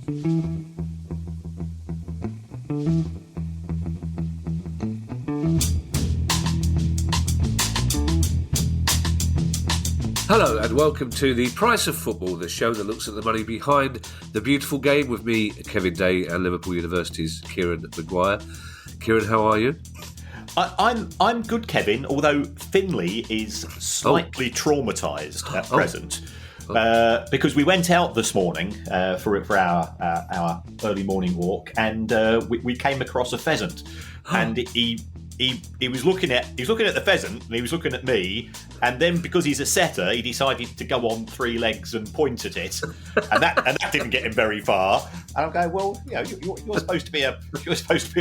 Hello and welcome to The Price of Football, the show that looks at the money behind the beautiful game with me, Kevin Day, and Liverpool University's Kieran Maguire. Kieran, how are you? I'm good, Kevin, although Finley is slightly traumatised at present. Because we went out this morning for our early morning walk, and we came across a pheasant, and he was looking at the pheasant, and he was looking at me, and then because he's a setter, he decided to go on three legs and point at it, and that didn't get him very far. And I'm going, well, you know, you're supposed to be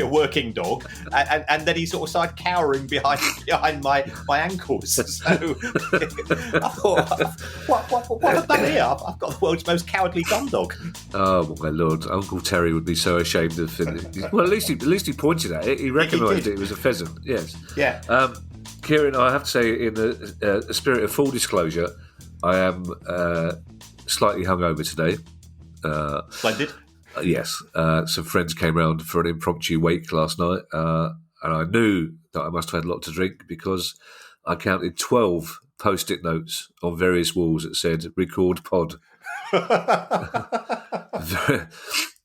a working dog, and then he sort of started cowering behind my ankles. So I thought, what have I done here? I've got the world's most cowardly gun dog. Oh my lord, Uncle Terry would be so ashamed of Finley. Well, at least he pointed at it. He recognised it was a pheasant. Yes. Yeah. Kieran, I have to say, in the spirit of full disclosure, I am slightly hungover today. Splendid. Yes. Some friends came round for an impromptu wake last night, and I knew that I must have had a lot to drink because I counted 12 post-it notes on various walls that said "Record Pod."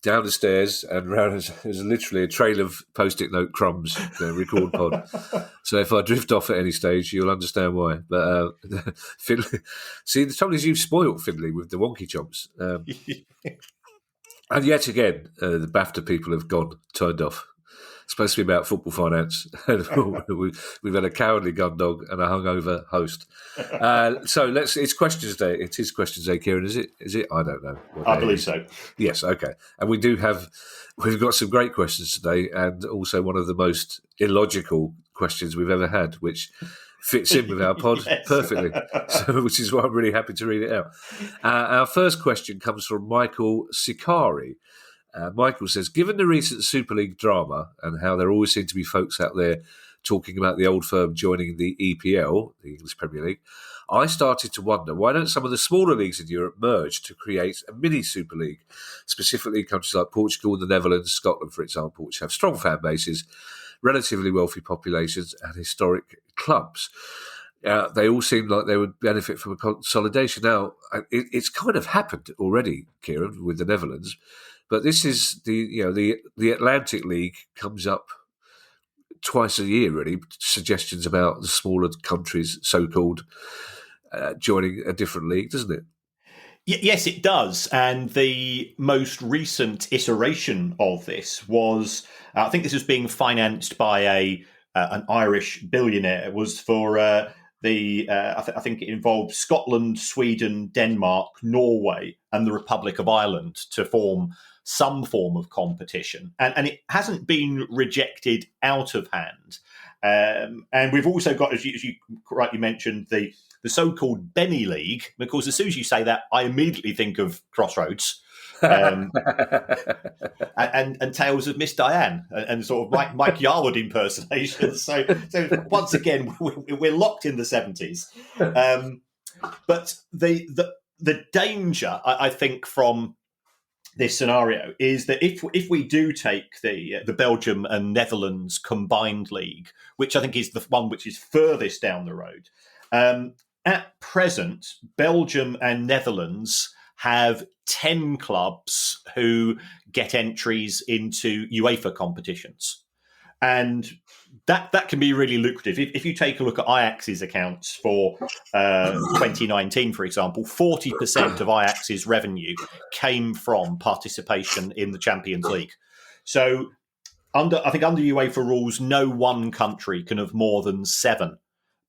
Down the stairs and round, there's literally a trail of post-it note crumbs. Record Pod. So if I drift off at any stage, you'll understand why. But Finley, see, the trouble is you've spoilt Finley with the wonky chomps. And yet again, the BAFTA people have turned off. It's supposed to be about football finance. We've had a cowardly gun dog and a hungover host. So it's questions day. It is questions day, Kieran. Is it? I don't know. I believe so. Yes. Okay. And we've got some great questions today, and also one of the most illogical questions we've ever had, which fits in with our pod perfectly. So, which is why I'm really happy to read it out. Our first question comes from Michael Sicari. Michael says, given the recent Super League drama and how there always seem to be folks out there talking about the old firm joining the EPL, the English Premier League, I started to wonder, why don't some of the smaller leagues in Europe merge to create a mini Super League, specifically countries like Portugal, the Netherlands, Scotland, for example, which have strong fan bases, relatively wealthy populations and historic clubs. They all seem like they would benefit from a consolidation. Now, it's kind of happened already, Kieran, with the Netherlands. But this is the Atlantic League comes up twice a year, really. Suggestions about the smaller countries, so-called, joining a different league, doesn't it? Yes, it does. And the most recent iteration of this was, I think this was being financed by an Irish billionaire. It was for I think it involved Scotland, Sweden, Denmark, Norway, and the Republic of Ireland to form some form of competition. And it hasn't been rejected out of hand. And we've also got, as you rightly mentioned, the so-called Benny League. And of course, as soon as you say that, I immediately think of Crossroads. And Tales of Miss Diane and sort of Mike Yarwood impersonations. So once again, we're locked in the 70s. But the danger, I think, from this scenario is that if we do take the Belgium and Netherlands combined league, which I think is the one which is furthest down the road, at present, Belgium and Netherlands have 10 clubs who get entries into UEFA competitions. And that can be really lucrative. If you take a look at Ajax's accounts for 2019, for example, 40% of Ajax's revenue came from participation in the Champions League. So under UEFA rules, no one country can have more than 7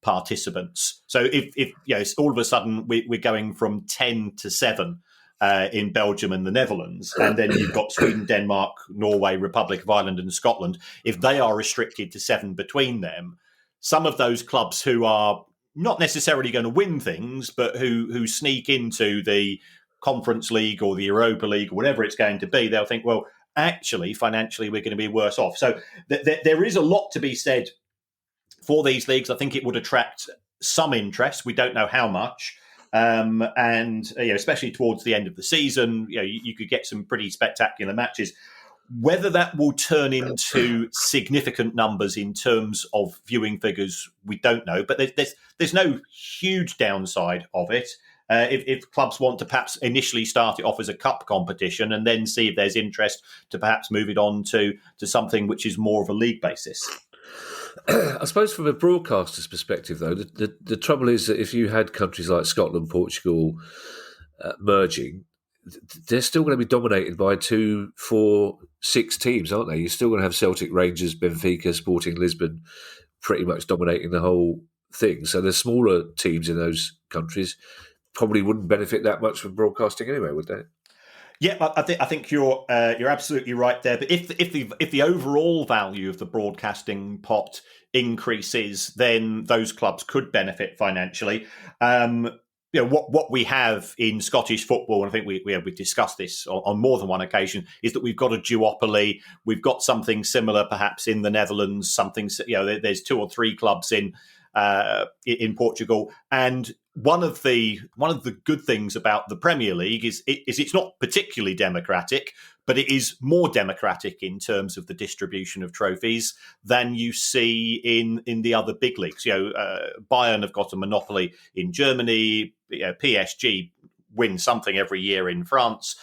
participants. So if all of a sudden we're going from 10 to 7 in Belgium and the Netherlands, and then you've got Sweden, Denmark, Norway, Republic of Ireland and Scotland, if they are restricted to 7 between them, some of those clubs who are not necessarily going to win things, but who sneak into the Conference League or the Europa League or whatever it's going to be, they'll think, well, actually, financially, we're going to be worse off. So there is a lot to be said for these leagues. I think it would attract some interest. We don't know how much. and especially towards the end of the season, you could get some pretty spectacular matches. Whether that will turn into significant numbers in terms of viewing figures, we don't know. But there's no huge downside of it. If clubs want to perhaps initially start it off as a cup competition and then see if there's interest to perhaps move it on to something which is more of a league basis. I suppose from a broadcaster's perspective, though, the trouble is that if you had countries like Scotland, Portugal merging, they're still going to be dominated by 2, 4, 6 teams, aren't they? You're still going to have Celtic, Rangers, Benfica, Sporting Lisbon pretty much dominating the whole thing. So the smaller teams in those countries probably wouldn't benefit that much from broadcasting anyway, would they? Yeah, I think you're absolutely right there. But if the overall value of the broadcasting pot increases, then those clubs could benefit financially. What we have in Scottish football, and I think we discussed this on more than one occasion, is that we've got a duopoly. We've got something similar, perhaps in the Netherlands. There's 2 or 3 clubs in Portugal, and one of the good things about the Premier League is it's not particularly democratic, but it is more democratic in terms of the distribution of trophies than you see in the other big leagues. Bayern have got a monopoly in Germany. PSG win something every year in France.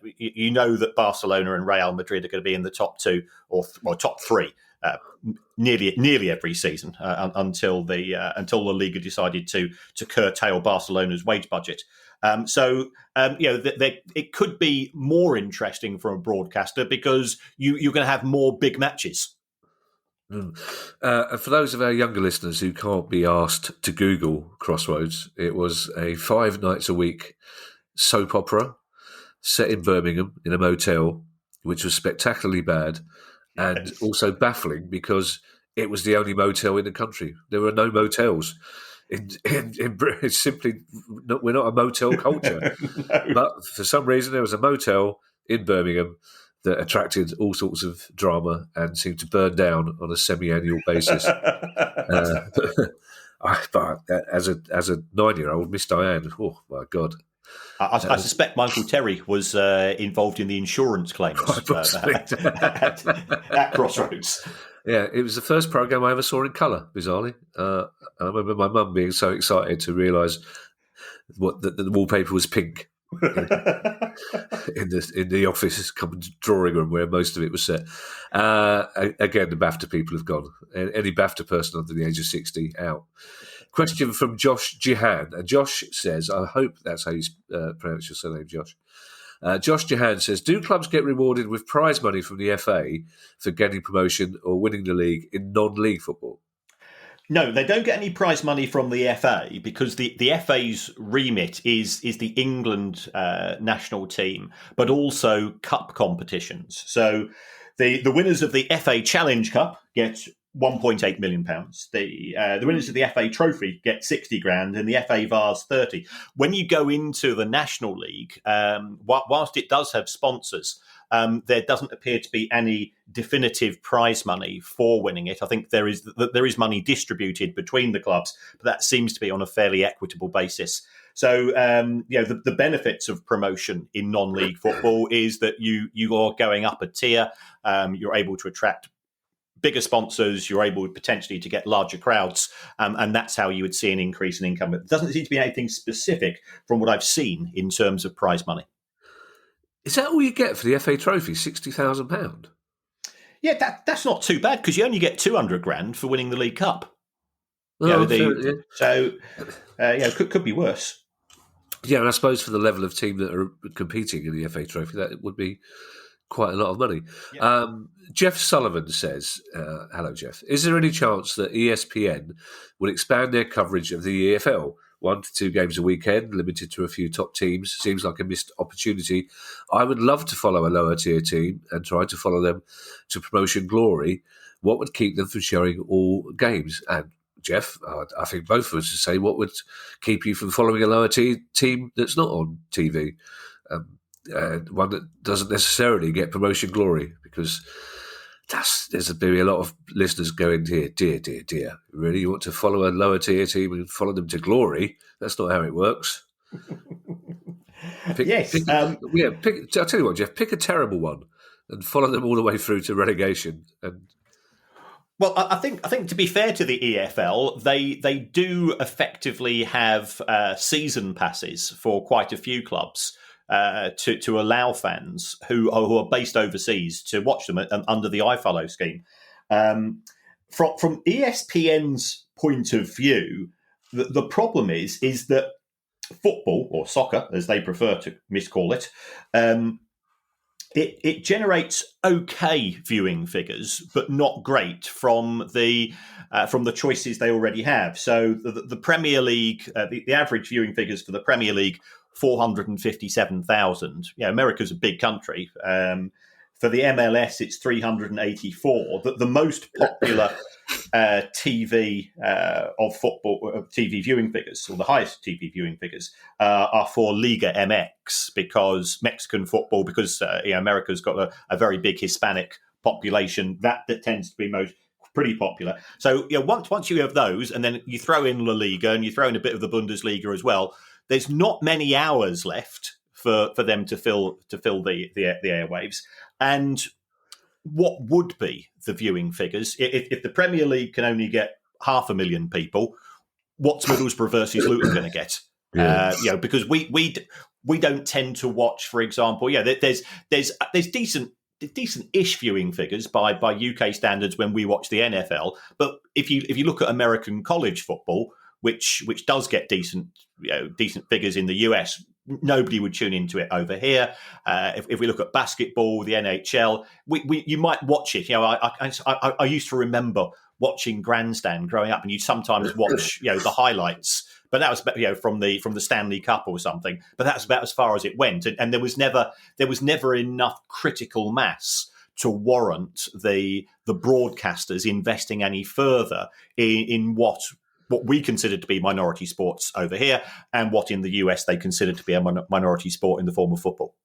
You know that Barcelona and Real Madrid are going to be in the top 2 or top 3. Nearly every season until the Liga decided to curtail Barcelona's wage budget. It could be more interesting for a broadcaster because you're going to have more big matches. And for those of our younger listeners who can't be asked to Google Crossroads, it was a 5 nights a week soap opera set in Birmingham in a motel, which was spectacularly bad. And also baffling because it was the only motel in the country. There were no motels in Britain. It's simply we're not a motel culture. No. But for some reason, there was a motel in Birmingham that attracted all sorts of drama and seemed to burn down on a semi-annual basis. But as a 9-year-old, Miss Diane, oh my God. I suspect Michael Terry was involved in the insurance claims at Crossroads. Yeah, it was the first programme I ever saw in colour, bizarrely. I remember my mum being so excited to realise that the wallpaper was pink in the office drawing room where most of it was set. Again, the BAFTA people have gone. Any BAFTA person under the age of 60, out. Question from Josh Jihan. And Josh says, I hope that's how you pronounce your surname, Josh. Josh Jihan says, do clubs get rewarded with prize money from the FA for getting promotion or winning the league in non-league football? No, they don't get any prize money from the FA because the FA's remit is the England national team, but also cup competitions. So the winners of the FA Challenge Cup get £1.8 million. The winners of the FA Trophy get 60 grand and the FA Vars 30. When you go into the National League, whilst it does have sponsors, there doesn't appear to be any definitive prize money for winning it. I think there is money distributed between the clubs, but that seems to be on a fairly equitable basis. So, the benefits of promotion in non-league football is that you are going up a tier. You're able to attract bigger sponsors, you're able potentially to get larger crowds, and that's how you would see an increase in income. But it doesn't seem to be anything specific from what I've seen in terms of prize money. Is that all you get for the FA Trophy, £60,000? Yeah, that's not too bad because you only get 200 grand for winning the League Cup. Oh, Could be worse. Yeah, and I suppose for the level of team that are competing in the FA Trophy, that would be quite a lot of money. Yeah. Jeff Sullivan says, hello, Jeff. Is there any chance that ESPN will expand their coverage of the EFL? 1 to 2 games a weekend, limited to a few top teams. Seems like a missed opportunity. I would love to follow a lower tier team and try to follow them to promotion glory. What would keep them from showing all games? And Jeff, I think both of us would say, what would keep you from following a lower tier team that's not on TV? One that doesn't necessarily get promotion glory, because there's going to be a lot of listeners going here, dear. Really, you want to follow a lower tier team and follow them to glory? That's not how it works. Yes. I'll tell you what, Jeff, pick a terrible one and follow them all the way through to relegation. And well, I think to be fair to the EFL, they do effectively have season passes for quite a few clubs to allow fans who are based overseas to watch them under the iFollow scheme. From ESPN's point of view, the problem is that football, or soccer as they prefer to miscall it, it generates okay viewing figures, but not great from the choices they already have. So the Premier League, the average viewing figures for the Premier League, 457,000. America's a big country. For the MLS, it's 384. The most popular TV of football TV viewing figures, or the highest TV viewing figures, are for Liga MX, because Mexican football, because America's got a very big Hispanic population, that tends to be pretty popular. So once you have those, and then you throw in La Liga and you throw in a bit of the Bundesliga as well, there's not many hours left for them to fill the airwaves. And what would be the viewing figures if the Premier League can only get 500,000 people? What's Middlesbrough versus Luton going to get? Yeah. Because we don't tend to watch, for example. There's decent-ish viewing figures by UK standards when we watch the NFL. But if you look at American college football, which does get decent figures in the US, nobody would tune into it over here. If we look at basketball, the NHL, you might watch it. I used to remember watching Grandstand growing up, and you'd sometimes watch the highlights. But that was from the Stanley Cup or something. But that's about as far as it went, and there was never enough critical mass to warrant the broadcasters investing any further in what we consider to be minority sports over here, and what in the US they consider to be a minority sport in the form of football.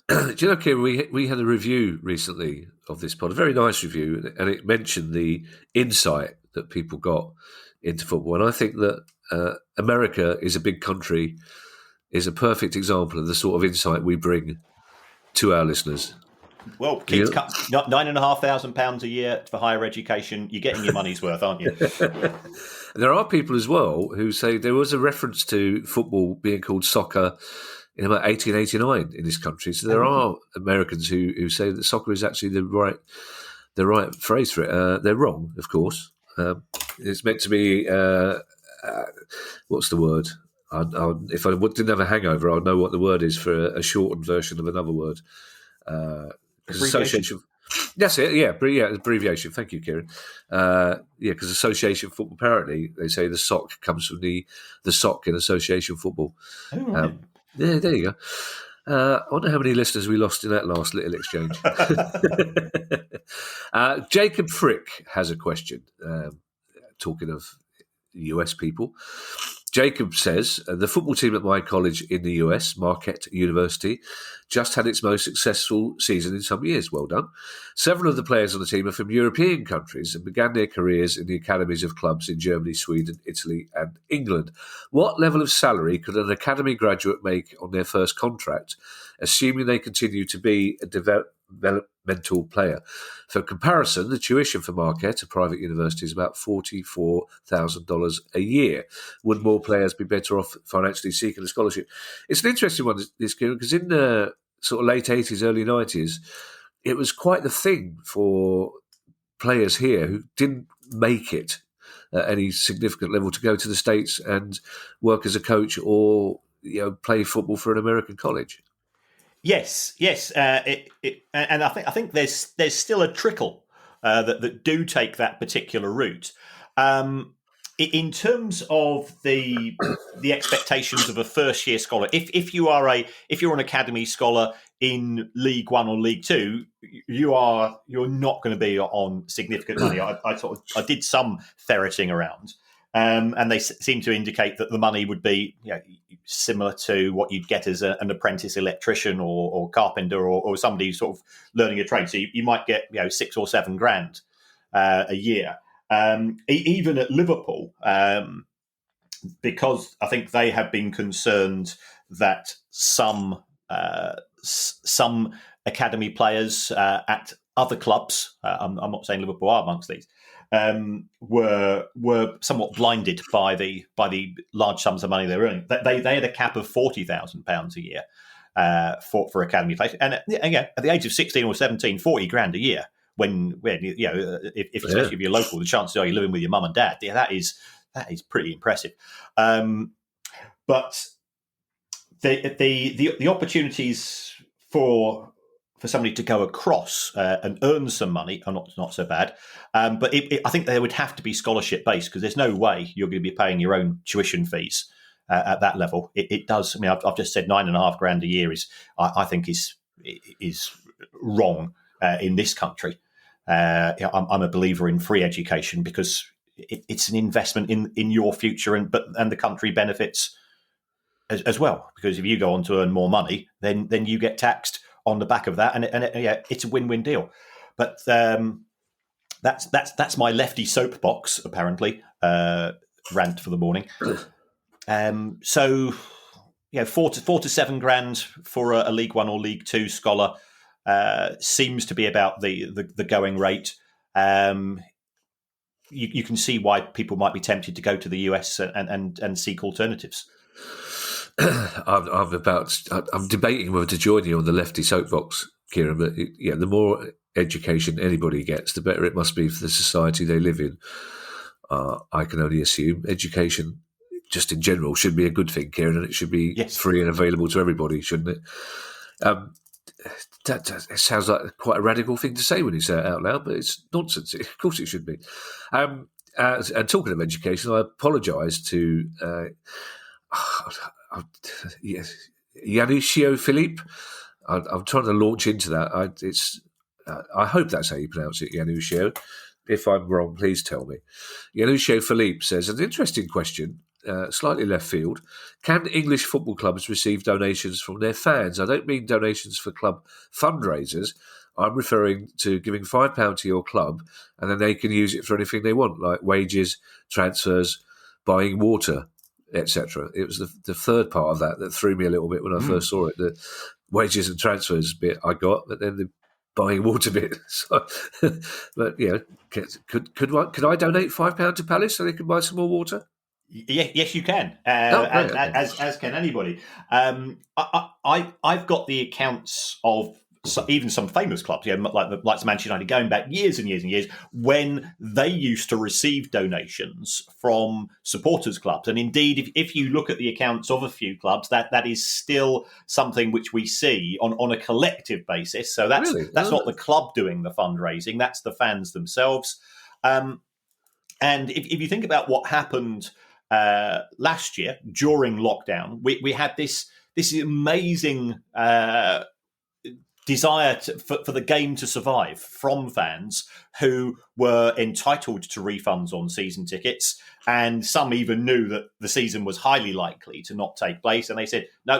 Do you know, Kieran, we had a review recently of this pod, a very nice review, and it mentioned the insight that people got into football. And I think that America is a big country, is a perfect example of the sort of insight we bring to our listeners. Well, kids, £9,500 a year for higher education. You're getting your money's worth, aren't you? There are people as well who say there was a reference to football being called soccer in about 1889 in this country. So there are Americans who say that soccer is actually the right phrase for it. They're wrong, of course. It's meant to be what's the word? If I didn't have a hangover, I'd know what the word is for a shortened version of another word. Association. That's it. Yeah, abbreviation. Thank you, Kieran. Because association football. Apparently, they say the sock comes from the sock in association football. Oh, right. Yeah, there you go. I wonder how many listeners we lost in that last little exchange. Jacob Frick has a question. Talking of US people. Jacob says, the football team at my college in the US, Marquette University, just had its most successful season in some years. Well done. Several of the players on the team are from European countries and began their careers in the academies of clubs in Germany, Sweden, Italy and England. What level of salary could an academy graduate make on their first contract, assuming they continue to be a developmental player? For comparison, the tuition for Marquette, a private university, is about $44,000 a year. Would more players be better off financially seeking a scholarship? It's an interesting one, this, because in the sort of late 80s, early 90s, it was quite the thing for players here who didn't make it at any significant level to go to the States and work as a coach or play football for an American college. Yes. And I think there's still a trickle that do take that particular route. In terms of the expectations of a first year scholar, if you're an academy scholar in League One or League Two, you're not going to be on significant money. I did some ferreting around, And they seem to indicate that the money would be similar to what you'd get as an apprentice electrician or carpenter or somebody who's sort of learning a trade. So you might get $6 or $7 grand a year. Even at Liverpool, because I think they have been concerned that some academy players at other clubs, I'm not saying Liverpool are amongst these, were somewhat blinded by the large sums of money they were earning. They had a cap of £40,000 a year for academy players, and again, at the age of 16 or 17, 40 grand a year. When if especially if you're local, the chances are you're living with your mum and dad. Yeah, that is pretty impressive. But the opportunities for somebody to go across and earn some money are not so bad. But I think they would have to be scholarship based, because there's no way you're going to be paying your own tuition fees at that level. It does. I mean, I've just said $9.5 grand a year I think is wrong in this country. I'm a believer in free education, because it's an investment in your future, and the country benefits as well, because if you go on to earn more money, then you get taxed on the back of that, and it's a win-win deal. But that's my lefty soapbox, apparently, rant for the morning. So $4 to $7 grand for a League One or League Two scholar seems to be about the going rate. You can see why people might be tempted to go to the US and seek alternatives. I'm debating whether to join you on the lefty soapbox, Kieran. But the more education anybody gets, the better it must be for the society they live in. I can only assume education, just in general, should be a good thing, Kieran, and it should be free and available to everybody, shouldn't it? That sounds like quite a radical thing to say when you say it out loud, but it's nonsense. Of course it should be. And talking of education, I apologise to Yanusio Philippe. I'm trying to launch into that. I hope that's how you pronounce it, Yanusio. If I'm wrong, please tell me. Yanusio Philippe says, an interesting question, slightly left field. Can English football clubs receive donations from their fans? I don't mean donations for club fundraisers. I'm referring to giving £5 to your club, and then they can use it for anything they want, like wages, transfers, buying water, etc. It was the third part of that threw me a little bit when I first saw it. The wages and transfers bit I got, but then the buying water bit. So, but could I donate £5 to Palace so they can buy some more water? Yes, you can, as can anybody. I've got the accounts of even some famous clubs, like Manchester United, going back years and years and years, when they used to receive donations from supporters clubs. And indeed, if you look at the accounts of a few clubs, that is still something which we see on a collective basis. So that's not the club doing the fundraising; that's the fans themselves. And if you think about what happened last year during lockdown, we had this amazing desire for the game to survive from fans who were entitled to refunds on season tickets, and some even knew that the season was highly likely to not take place, and they said, no,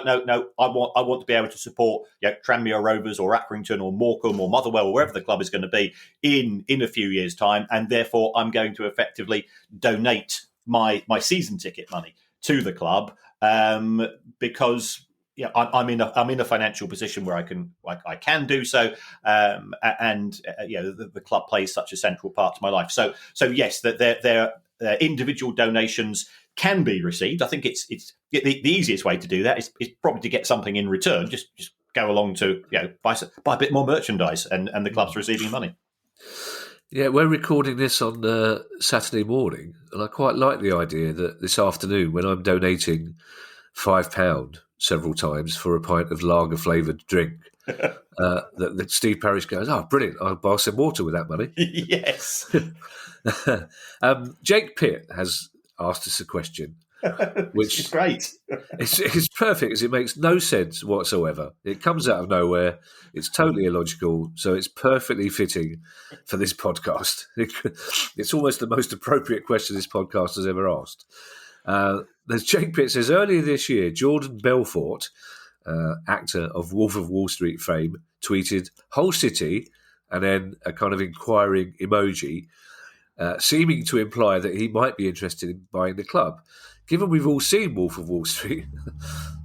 I want to be able to support Tranmere Rovers or Accrington or Morecambe or Motherwell or wherever the club is going to be in a few years' time, and therefore I'm going to effectively donate my season ticket money to the club because I'm in a financial position where I can do so, and the club plays such a central part to my life. So yes, that their individual donations can be received. I think it's the easiest way to do that is probably to get something in return. Just go along to buy a bit more merchandise, and the club's receiving money. Yeah, we're recording this on Saturday morning, and I quite like the idea that this afternoon, when I'm donating £5 several times for a pint of lager-flavoured drink, that Steve Parish goes, oh, brilliant, I'll buy some water with that money. Yes. Jake Pitt has asked us a question. which is great. It's perfect because it makes no sense whatsoever. It comes out of nowhere. It's totally illogical, so it's perfectly fitting for this podcast. It's almost the most appropriate question this podcast has ever asked. There's Jake Pitt says, earlier this year, Jordan Belfort, actor of Wolf of Wall Street fame, tweeted, "Whole city," and then a kind of inquiring emoji, seeming to imply that he might be interested in buying the club. Given we've all seen Wolf of Wall Street,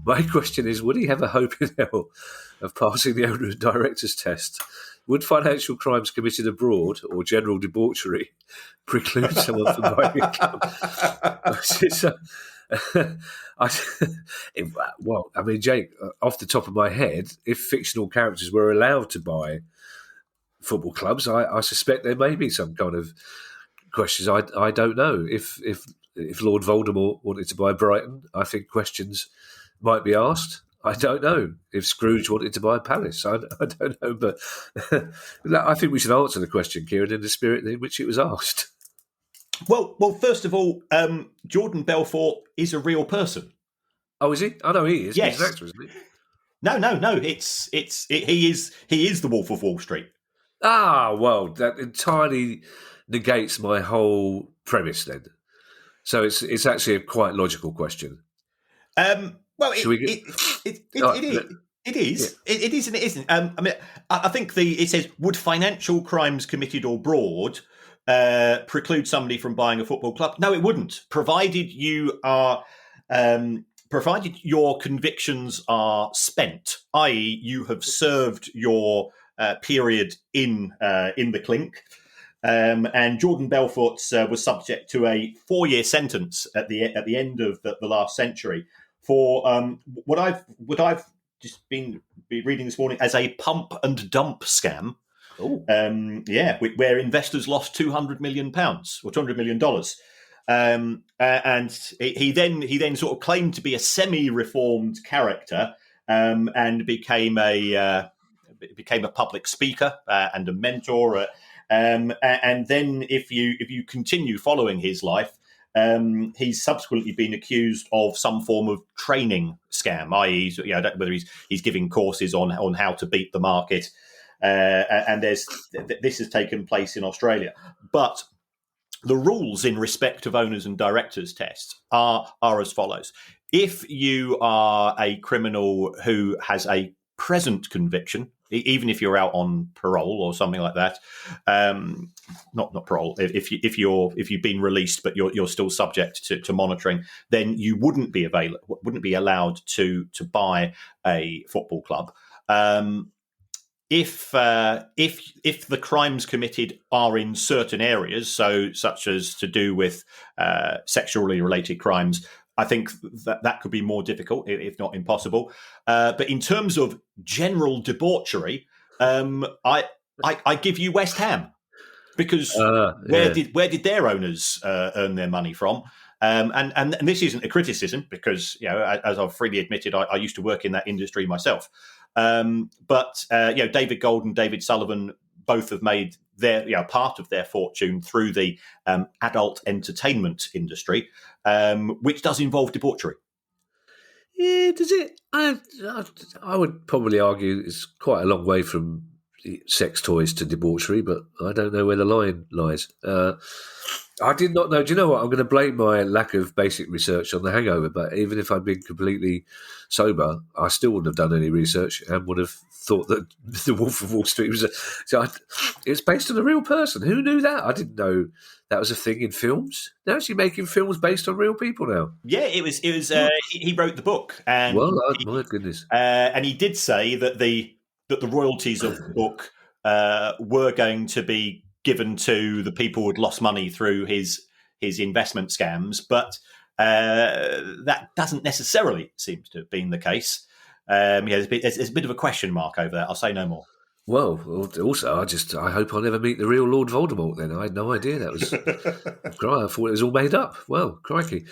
my question is, would he have a hope in hell of passing the owner and director's test? Would financial crimes committed abroad or general debauchery preclude someone from buying a club? Jake, off the top of my head, if fictional characters were allowed to buy football clubs, I suspect there may be some kind of questions. I don't know. If Lord Voldemort wanted to buy Brighton, I think questions might be asked. I don't know. If Scrooge wanted to buy Palace, I don't know. But I think we should answer the question, Kieran, in the spirit in which it was asked. Well, first of all, Jordan Belfort is a real person. Oh, is he? I know he is. Yes. He's an actor, isn't he? No. He is the Wolf of Wall Street. Ah, well, that entirely negates my whole premise then. So it's actually a quite logical question. It is. Yeah. It is and it isn't. I think it says, would financial crimes committed abroad preclude somebody from buying a football club? No, it wouldn't, provided you are. Provided your convictions are spent, i.e., you have served your period in the clink. And Jordan Belfort was subject to a 4-year sentence at the end of the last century for what I've just been reading this morning as a pump and dump scam. Where investors lost £200 million or $200 million. And he then sort of claimed to be a semi-reformed character and became a public speaker and a mentor. And then if you continue following his life, he's subsequently been accused of some form of training scam, i.e., I don't know whether he's giving courses on how to beat the market. And this has taken place in Australia. But the rules in respect of owners and directors tests are as follows. If you are a criminal who has a present conviction, even if you're out on parole or something like that, not parole. If you've been released but you're still subject to monitoring, then you wouldn't be allowed to buy a football club. If the crimes committed are in certain areas, such as to do with sexually related crimes, I think that could be more difficult, if not impossible. But in terms of general debauchery, I give you West Ham, because where did their owners earn their money from? And this isn't a criticism, because as I've freely admitted, I used to work in that industry myself. But David Gold and David Sullivan both have made their part of their fortune through the adult entertainment industry, which does involve debauchery. Yeah, does it? I would probably argue it's quite a long way from sex toys to debauchery, but I don't know where the line lies. I did not know. Do you know what? I'm going to blame my lack of basic research on The Hangover, but even if I'd been completely sober, I still wouldn't have done any research and would have thought that The Wolf of Wall Street was it's based on a real person. Who knew that? I didn't know that was a thing in films. They're actually making films based on real people now. Yeah, it was. He wrote the book, and my goodness, and he did say that the royalties of the book were going to be given to the people who'd lost money through his investment scams, but that doesn't necessarily seem to have been the case. There's a bit of a question mark over that. I'll say no more. Well, also, I hope I never meet the real Lord Voldemort then. I had no idea that was... I thought it was all made up. Well, crikey.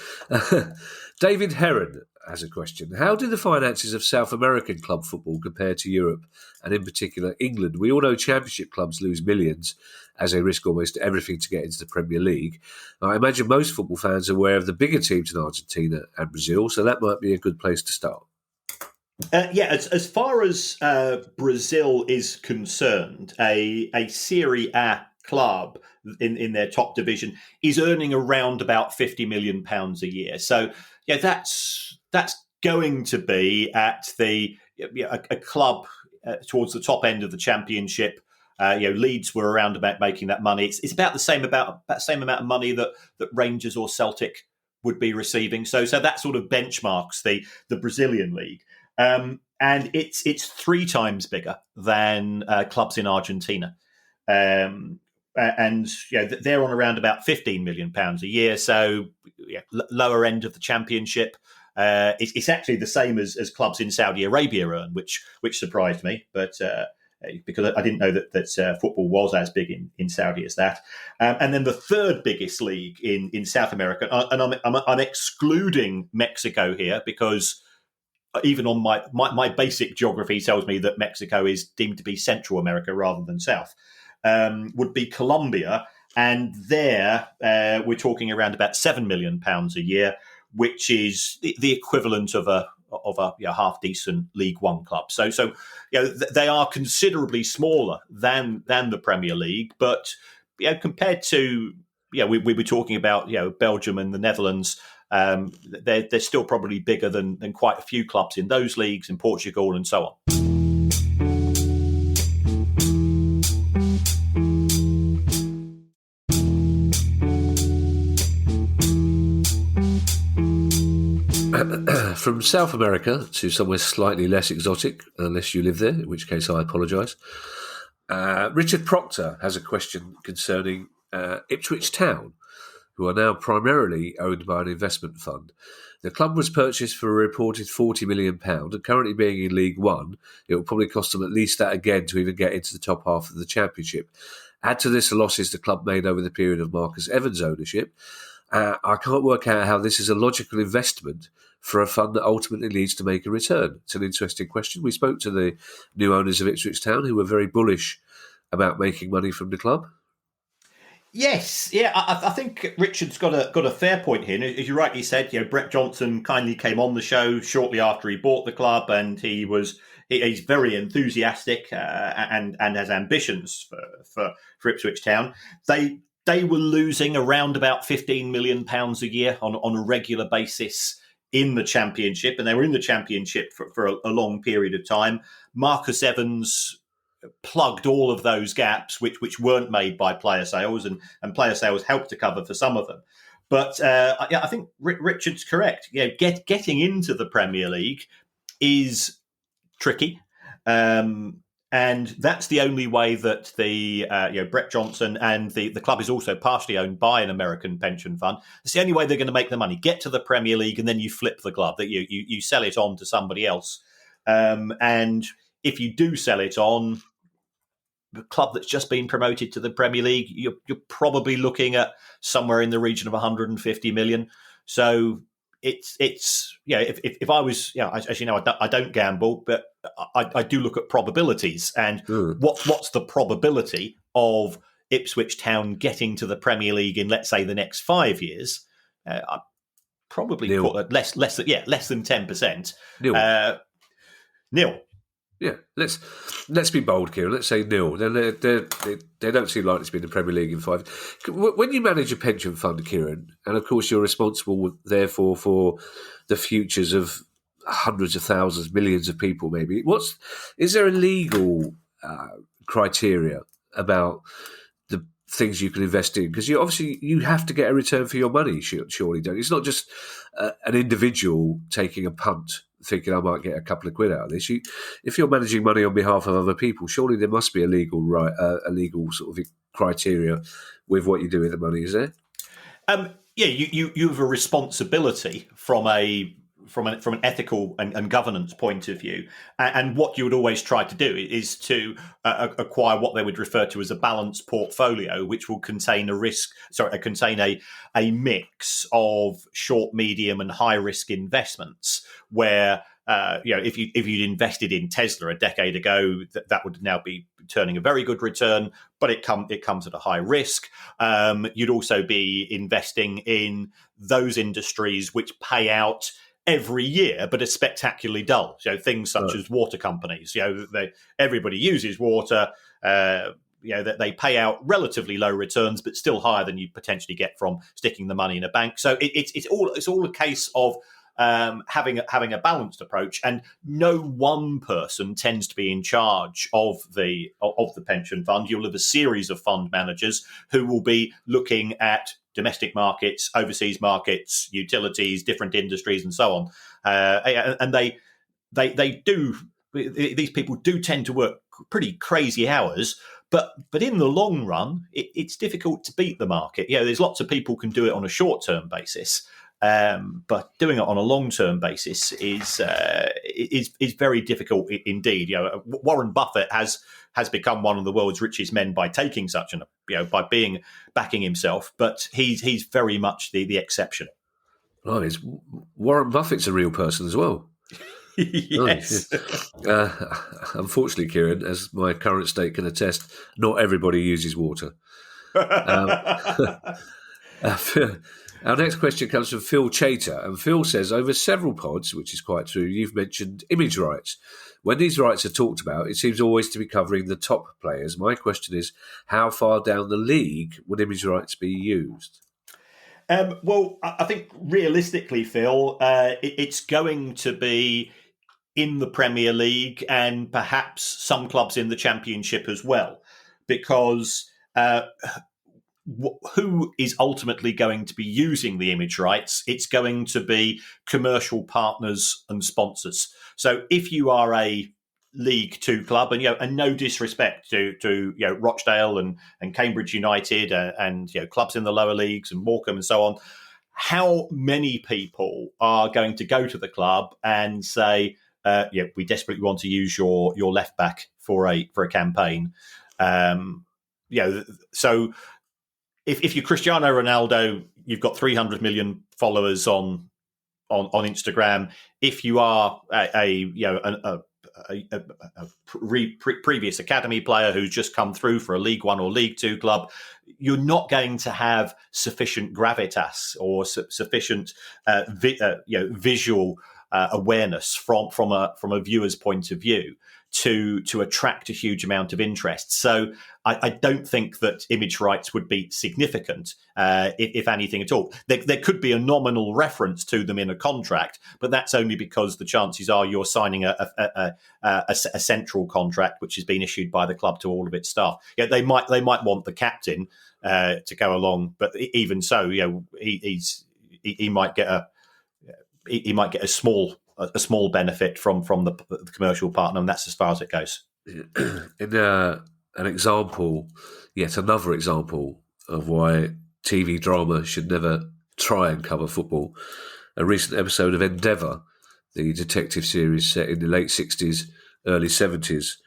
David Heron has a question. How do the finances of South American club football compare to Europe, and in particular England? We all know Championship clubs lose millions as they risk almost everything to get into the Premier League. I imagine most football fans are aware of the bigger teams in Argentina and Brazil, so that might be a good place to start. As far as Brazil is concerned, a Serie A club in their top division is earning around about £50 million a year. So yeah, that's going to be at a club towards the top end of the Championship. Leeds were around about making that money. It's about the same amount of money that Rangers or Celtic would be receiving. So that sort of benchmarks the Brazilian league. And it's 3 times bigger than clubs in Argentina. And they're on around about £15 million a year. So lower end of the Championship. It's actually the same as clubs in Saudi Arabia earn, which surprised me. But because I didn't know that football was as big in Saudi as that. And then the third biggest league in South America, and I'm excluding Mexico here because even on my basic geography tells me that Mexico is deemed to be Central America rather than South, would be Colombia. And there we're talking around about £7 million a year, which is the equivalent of a half decent League One club. So they are considerably smaller than the Premier League, but compared to we were talking about Belgium and the Netherlands. They're still probably bigger than quite a few clubs in those leagues, in Portugal and so on. From South America to somewhere slightly less exotic, unless you live there, in which case I apologise. Richard Proctor has a question concerning Ipswich Town, who are now primarily owned by an investment fund. The club was purchased for a reported £40 million, and currently being in League One, it will probably cost them at least that again to even get into the top half of the Championship. Add to this the losses the club made over the period of Marcus Evans' ownership. I can't work out how this is a logical investment for a fund that ultimately needs to make a return. It's an interesting question. We spoke to the new owners of Ipswich Town, who were very bullish about making money from the club. Yes, yeah, I think Richard's got a fair point here. As you rightly said, Brett Johnson kindly came on the show shortly after he bought the club, and he's very enthusiastic and has ambitions for Ipswich Town. They were losing around about £15 million a year on a regular basis in the Championship, and they were in the Championship for a long period of time. Marcus Evans plugged all of those gaps which weren't made by player sales, and player sales helped to cover for some of them. But I think Richard's correct. Getting into the Premier League is tricky, and that's the only way that the Brett Johnson and the club is also partially owned by an American pension fund. It's the only way they're going to make the money. Get to the Premier League, and then you flip the club. That you sell it on to somebody else, and if you do sell it on, the club that's just been promoted to the Premier League, you're probably looking at somewhere in the region of 150 million. So it's if I was, as you know, I don't gamble, but I do look at probabilities, and what's the probability of Ipswich Town getting to the Premier League in, let's say, the next 5 years? I probably put less than 10%. Nil. Yeah, let's be bold, Kieran. Let's say nil. They don't seem likely to be in the Premier League in 5. When you manage a pension fund, Kieran, and of course you're responsible, therefore, for the futures of hundreds of thousands, millions of people, maybe. Is there a legal criteria about the things you can invest in? Because you have to get a return for your money, surely, don't you? It's not just an individual taking a punt, thinking I might get a couple of quid out of this. If you're managing money on behalf of other people, surely there must be a legal sort of criteria with what you do with the money, is there? You have a responsibility from a from an ethical and governance point of view. And what you would always try to do is to acquire what they would refer to as a balanced portfolio, which will contain a mix of short, medium, and high risk investments. Where if you'd invested in Tesla a decade ago, that would now be turning a very good return, but it comes at a high risk. You'd also be investing in those industries which pay out every year, but are spectacularly dull. Things such as water companies. Everybody uses water. That they pay out relatively low returns, but still higher than you potentially get from sticking the money in a bank. So it's all a case of having a balanced approach, and no one person tends to be in charge of the pension fund. You'll have a series of fund managers who will be looking at domestic markets, overseas markets, utilities, different industries, and so on. And these people do tend to work pretty crazy hours. But in the long run, it's difficult to beat the market. There's lots of people can do it on a short-term basis. But doing it on a long-term basis is very difficult indeed. Warren Buffett has become one of the world's richest men by taking by backing himself, but he's very much the exception. Oh, Warren Buffett's a real person as well. Yes. Unfortunately, Kieran, as my current state can attest, not everybody uses water. Our next question comes from Phil Chater, and Phil says, over several pods, which is quite true, you've mentioned image rights. When these rights are talked about, it seems always to be covering the top players. My question is, how far down the league would image rights be used? Well, I think realistically, Phil, it's going to be in the Premier League and perhaps some clubs in the Championship as well, because who is ultimately going to be using the image rights? It's going to be commercial partners and sponsors. So if you are a League Two club, and no disrespect to Rochdale and Cambridge United and clubs in the lower leagues and Morecambe and so on, how many people are going to go to the club and say, we desperately want to use your left back for a campaign? So if you're Cristiano Ronaldo, you've got 300 million followers on Instagram. If you are a previous academy player who's just come through for a League One or League Two club, you're not going to have sufficient gravitas or sufficient visual awareness from a viewer's point of view to attract a huge amount of interest. So I don't think that image rights would be significant, if anything at all. There could be a nominal reference to them in a contract, but that's only because the chances are you're signing a central contract which has been issued by the club to all of its staff. They might want the captain to go along, but even so, he might get a small benefit from the commercial partner, and that's as far as it goes. In yet another example of why TV drama should never try and cover football, a recent episode of Endeavour, the detective series set in the late 60s, early 70s,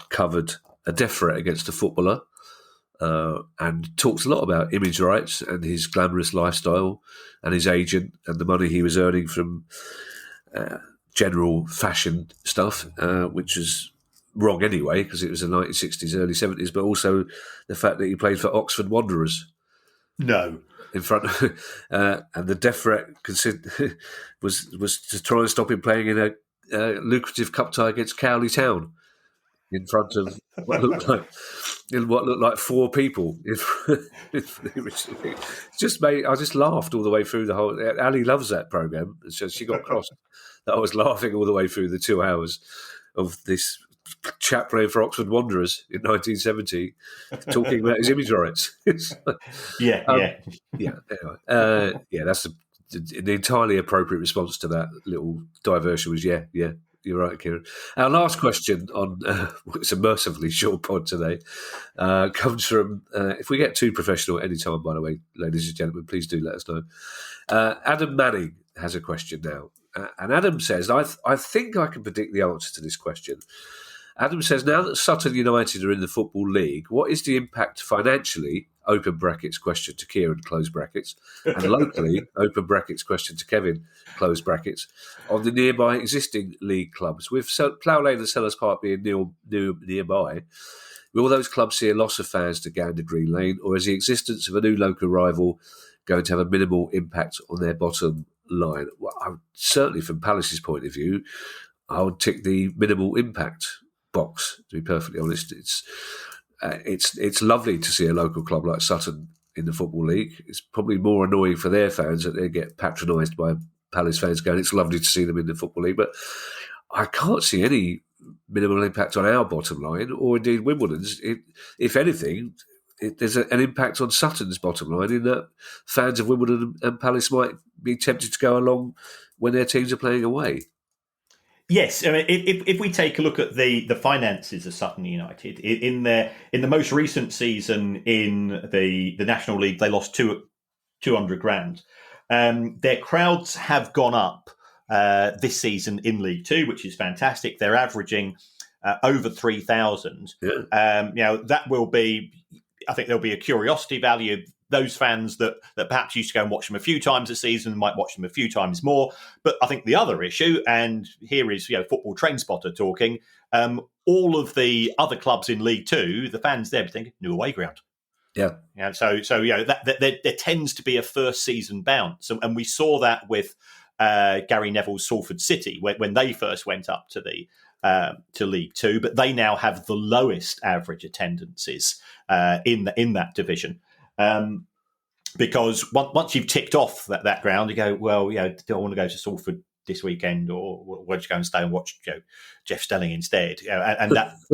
covered a death threat against a footballer and talked a lot about image rights and his glamorous lifestyle and his agent and the money he was earning from general fashion stuff, which was wrong anyway because it was the 1960s, early 70s, but also the fact that he played for Oxford Wanderers. No. In front of, and the death threat was to try and stop him playing in a lucrative cup tie against Cowley Town in front of what looked like four people. I just laughed all the way through the whole. Ali loves that programme, so she got cross that I was laughing all the way through the 2 hours of this chap playing for Oxford Wanderers in 1970, talking about his image rights. Yeah. Anyway, that's an entirely appropriate response to that little diversion. Was yeah. You're right, Kieran. Our last question on it's a mercifully short pod today comes from, if we get too professional at any time, by the way, ladies and gentlemen, please do let us know. Adam Manning has a question now. And Adam says, I think I can predict the answer to this question. Adam says, now that Sutton United are in the Football League, what is the impact financially, open brackets question to Kieran, close brackets, and locally, open brackets question to Kevin, close brackets, on the nearby existing league clubs? With Plough Lane and Sellers Park being nearby, will those clubs see a loss of fans to Gander Green Lane, or is the existence of a new local rival going to have a minimal impact on their bottom line? Well, certainly from Palace's point of view, I would tick the minimal impact box, to be perfectly honest. It's lovely to see a local club like Sutton in the Football League. It's probably more annoying for their fans that they get patronised by Palace fans going, it's lovely to see them in the Football League, but I can't see any minimal impact on our bottom line, or indeed Wimbledon's. If anything, there's an impact on Sutton's bottom line in that fans of Wimbledon and Palace might be tempted to go along when their teams are playing away. Yes, I mean, if we take a look at the finances of Sutton United in the most recent season in the National League, they lost 200 grand. Their crowds have gone up this season in League Two, which is fantastic. They're averaging over 3,000. Yeah. That will be. I think there'll be a curiosity value. Those fans that perhaps used to go and watch them a few times a season might watch them a few times more. But I think the other issue, and here is Football Train Spotter talking, all of the other clubs in League Two, the fans there think new away ground. Yeah. So there tends to be a first season bounce, and we saw that with Gary Neville's Salford City when they first went up to League Two, but they now have the lowest average attendances in that division. Because once you've ticked off that ground, you go, well, do I want to go to Salford this weekend, or where do you go and stay and watch Jeff Stelling instead? And that's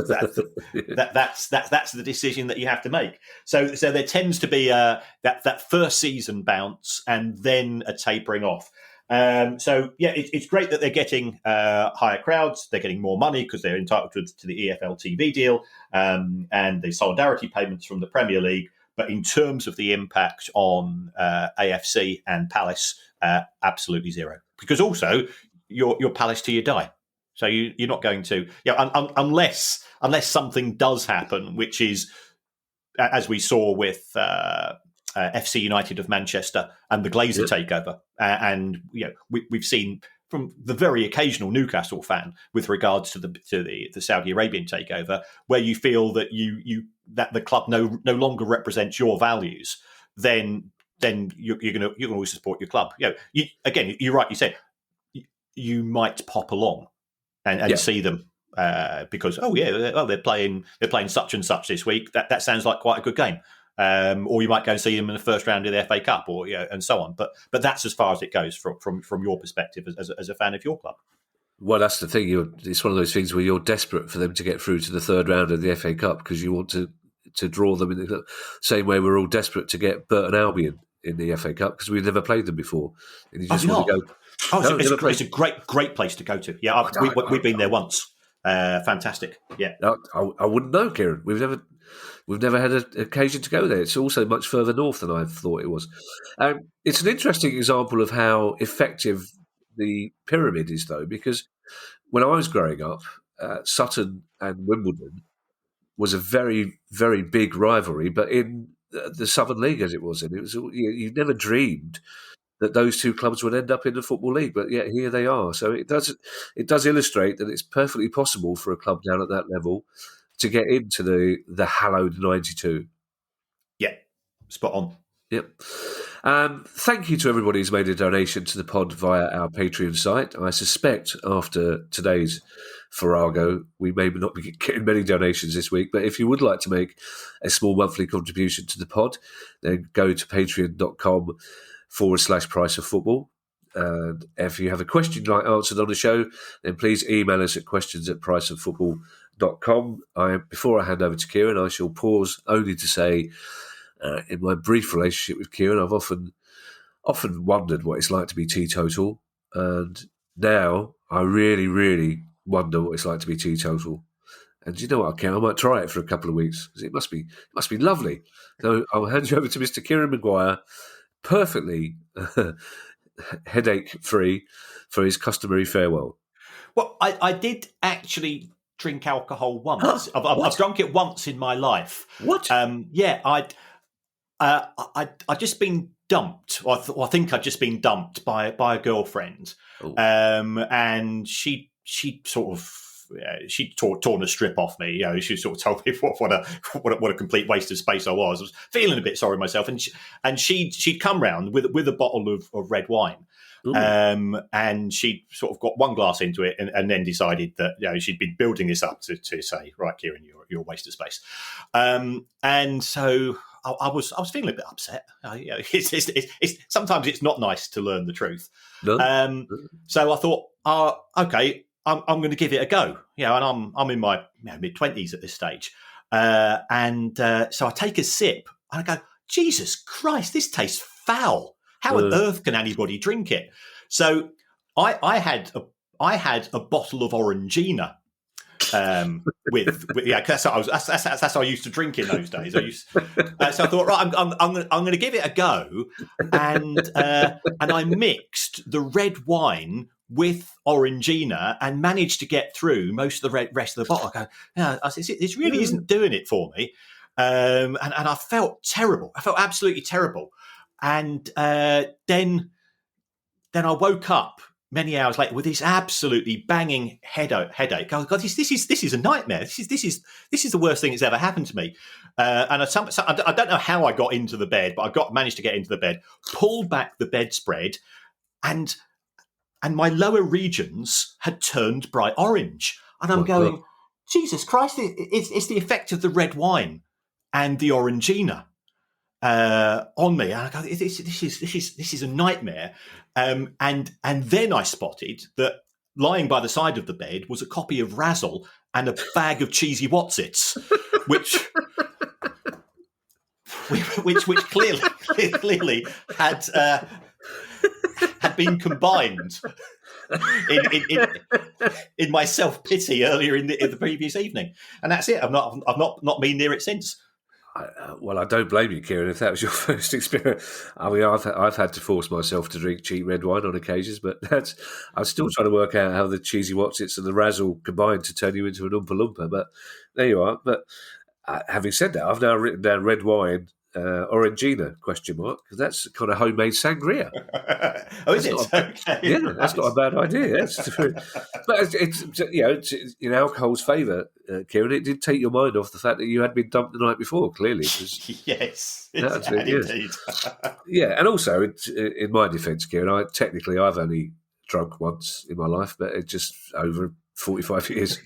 the decision that you have to make. So there tends to be that first season bounce and then a tapering off. It's great that they're getting higher crowds. They're getting more money because they're entitled to the EFL TV deal and the solidarity payments from the Premier League. But in terms of the impact on AFC and Palace, absolutely zero. Because also, you're Palace till you die. So you're not going to, unless something does happen, which is, as we saw with FC United of Manchester and the Glazer takeover. And we've seen from the very occasional Newcastle fan with regards to the Saudi Arabian takeover, where you feel that that the club no longer represents your values, then you're going to always support your club. You're right. You said you might pop along and see them because they're playing such and such this week. That sounds like quite a good game. Or you might go and see them in the first round of the FA Cup, or and so on. But that's as far as it goes from your perspective as a fan of your club. Well, that's the thing. It's one of those things where you're desperate for them to get through to the third round of the FA Cup because you want to draw them in the same way we're all desperate to get Burton Albion in the FA Cup because we've never played them before. And you just want to go. It's a great place to go to. Yeah, we've been there once. Fantastic. Yeah, I wouldn't know, Kieran. We've never had an occasion to go there. It's also much further north than I thought it was. It's an interesting example of how effective the pyramid is, though, because when I was growing up, Sutton and Wimbledon was a very, very big rivalry, but in the Southern League as it was, and it was you never dreamed that those two clubs would end up in the Football League, but yet here they are. So it does illustrate that it's perfectly possible for a club down at that level to get into the hallowed 92. Yeah, spot on. Yep. Thank you to everybody who's made a donation to the pod via our Patreon site. I suspect after today's Farrago, we may not be getting many donations this week, but if you would like to make a small monthly contribution to the pod, then go to patreon.com/price of football. And if you have a question you'd like answered on the show, then please email us at questions@priceoffootball.com. Before I hand over to Kieran, I shall pause only to say, in my brief relationship with Kieran, I've often wondered what it's like to be teetotal, and now I really, really wonder what it's like to be teetotal. And you know what, Kieran? I might try it for a couple of weeks because it must be lovely. So I'll hand you over to Mr. Kieran Maguire, perfectly headache-free for his customary farewell? Well, I did actually drink alcohol once. I've drunk it once in my life. What? Yeah, I'd just been dumped. I think I'd just been dumped by a girlfriend, Oh. and she sort of. She'd torn a strip off me. You know, she sort of told me what a complete waste of space I was. I was feeling a bit sorry myself, and she'd come round with a bottle of red wine, and she'd sort of got one glass into it, and then decided that, you know, she'd been building this up to say, right, Kieran, you're a waste of space, and so I was feeling a bit upset. You know, it's sometimes it's not nice to learn the truth. No. So I thought, okay, I'm going to give it a go. You know, and I'm in my mid-20s at this stage, and so I take a sip and I go, Jesus Christ, this tastes foul. How on earth can anybody drink it? So I had a bottle of Orangina. With that's how I used to drink in those days. So I thought, right, I'm going to give it a go, and I mixed the red wine with Orangina and managed to get through most of the rest of the bottle. I go, no, this really isn't doing it for me, and I felt terrible. I felt absolutely terrible, and then I woke up many hours later with this absolutely banging headache. Oh God, this is a nightmare. This is the worst thing that's ever happened to me. And I don't know how I got into the bed, but I managed to get into the bed, pulled back the bedspread, and my lower regions had turned bright orange. And I'm going, God. Jesus Christ! It's the effect of the red wine and the Orangina on me. And I go, this is a nightmare. And then I spotted that lying by the side of the bed was a copy of Razzle and a bag of cheesy Wotsits, which clearly had been combined in my self-pity earlier in the previous evening, and that's it. I've not been near it since. Well, I don't blame you, Kieran, if that was your first experience. I mean, I've had to force myself to drink cheap red wine on occasions, but I'm still trying to work out how the cheesy Wotsits and the Razzle combine to turn you into an Oompa Loompa. But there you are. But having said that, I've now written down red wine, Orangina, ? Because that's kind of homemade sangria. Oh, is it? Okay. Yeah, that's not a bad idea. But it's in alcohol's favour, Kieran. It did take your mind off the fact that you had been dumped the night before. Clearly, yes, indeed. Yeah, and also in my defence, Kieran, I've only drunk once in my life, but it's just over 45 years.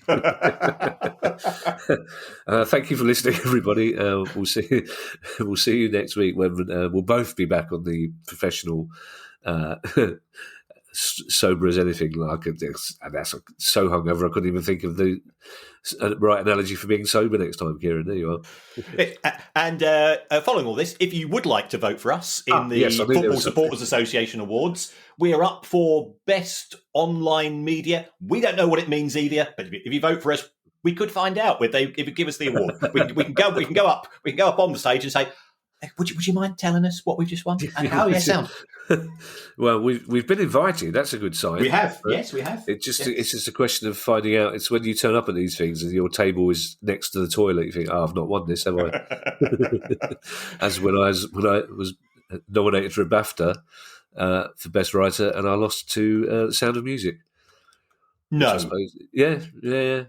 Thank you for listening, everybody. We'll see you next week when we'll both be back on the professional sober as anything. And that's so hungover I couldn't even think of the right analogy for being sober next time, Kieran. There you are. And following all this, if you would like to vote for us in the Football Supporters Association Awards, we are up for Best Online Media. We don't know what it means either, but if you vote for us, we could find out if you give us the award. We can go up on the stage and say, hey, would you mind telling us what we've just won and how it sounds? Well, we've been invited. That's a good sign. We have. Yes, we have. It's just a question of finding out. It's when you turn up at these things and your table is next to the toilet. You think, I've not won this, have I? As when I was nominated for a BAFTA for Best Writer, and I lost to Sound of Music. No. I suppose. Yeah.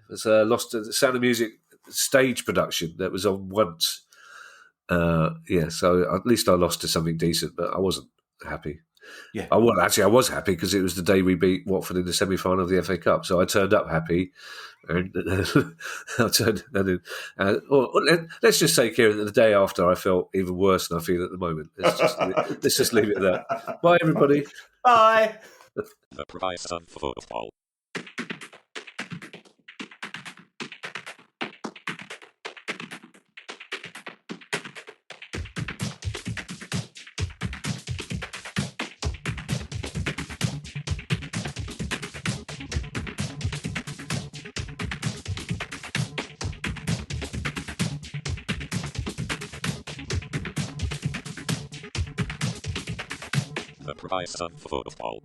It's lost to the Sound of Music stage production that was on once. So at least I lost to something decent, but I wasn't happy. Yeah. I was happy because it was the day we beat Watford in the semi-final of the FA Cup, so I turned up happy. And let's just say, Kieran, that the day after I felt even worse than I feel at the moment. Let's just leave it at that. Bye, everybody. Bye. The price of football. The price of football.